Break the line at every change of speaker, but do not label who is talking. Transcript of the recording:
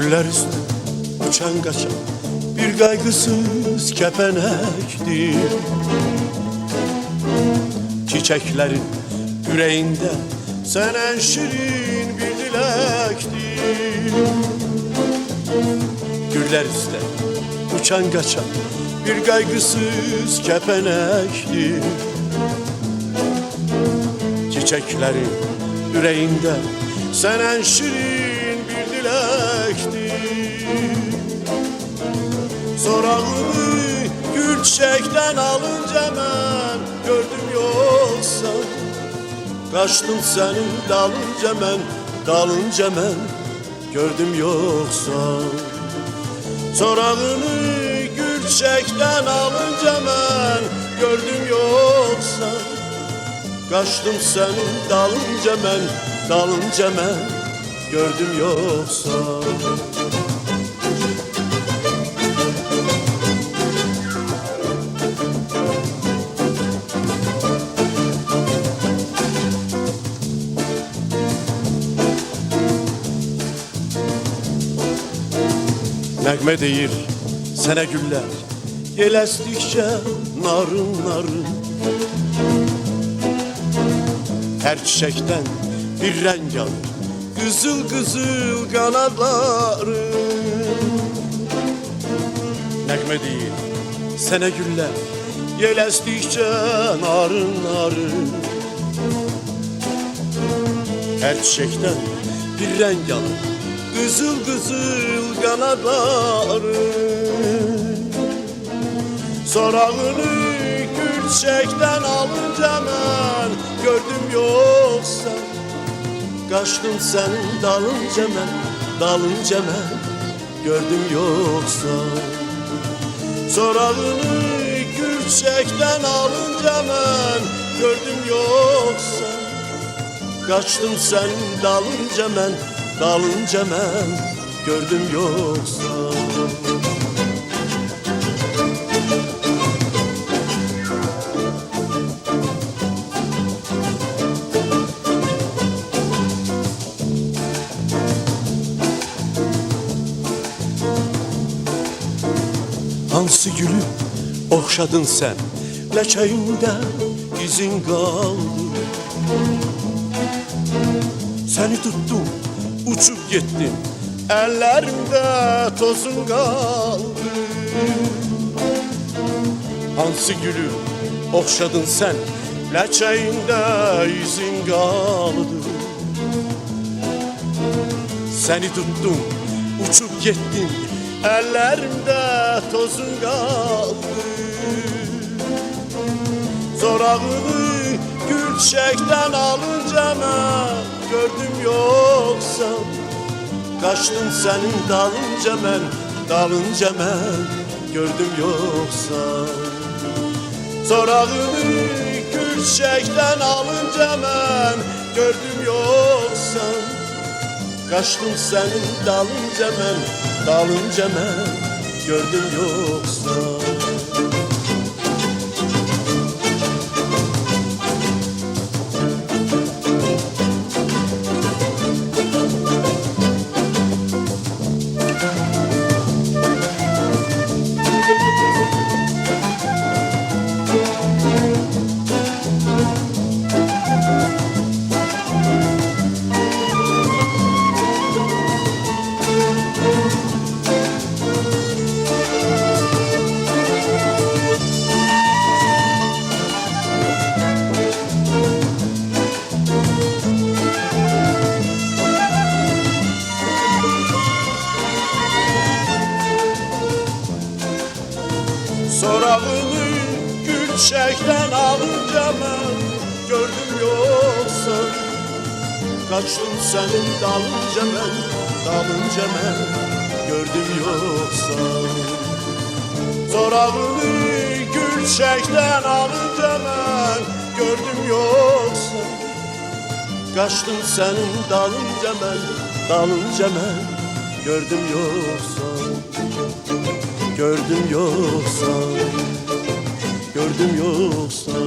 Güller üstü uçan kaçan bir kaygısız kepenektir. Çiçeklerin yüreğinde sen en şirin bir dilektir. Güller üstü uçan kaçan bir kaygısız kepenektir. Çiçeklerin yüreğinde sen en şirin bir dilektir. Sorağını gül çiçekten alınca ben gördüm yoksa, kaçtım senin dalınca ben gördüm yoksa. Sorağını gül çiçekten alınca ben gördüm yoksa, kaçtım senin dalınca ben gördüm yoksa. Nəğmə deyir sənə güllər, yel əsdikcə narın narın. Hər çiçəkdən bir rəng alır, qızıl qızıl qanadları. Nəğmə deyir sənə güllər, yel əsdikcə narın narın. Hər çiçəkdən bir rəng alır, qızıl qızıl qanadları. Sorağını gül çiçekten alınca mən gördüm yoksa, kaçtım senin dalınca mən gördüm yoksa. Sorağını gül çiçekten alınca mən gördüm yoksa, kaçtım senin dalınca mən gördüm yoksa. Hansı gülü oxşadın sen, ləkəyində izin qaldı. Səni tuttum, uçup gittim, ellerimde tozun kaldı. Hansı gülü oxşadın sen, ləkəyində izin qaldı. Səni tuttum, uçup gittim, ellerimde tozun kaldı. Sorağını gül çiçekten alınca ben gördüm yoksa, kaçtım senin dalınca ben gördüm yoksa. Sorağını gül çiçekten alınca ben gördüm yoksa, kaçtım senin dalınca ben gördüm yoksa. Sorağını gül çiçekten alınca ben gördüm yoksa, kaçtım senin dalınca ben gördüm yoksa. Sorağını gül çiçekten alınca ben gördüm yoksa, kaçtım senin dalınca ben gördüm yoksa. Gördüm yoksa, gördüm yoksa.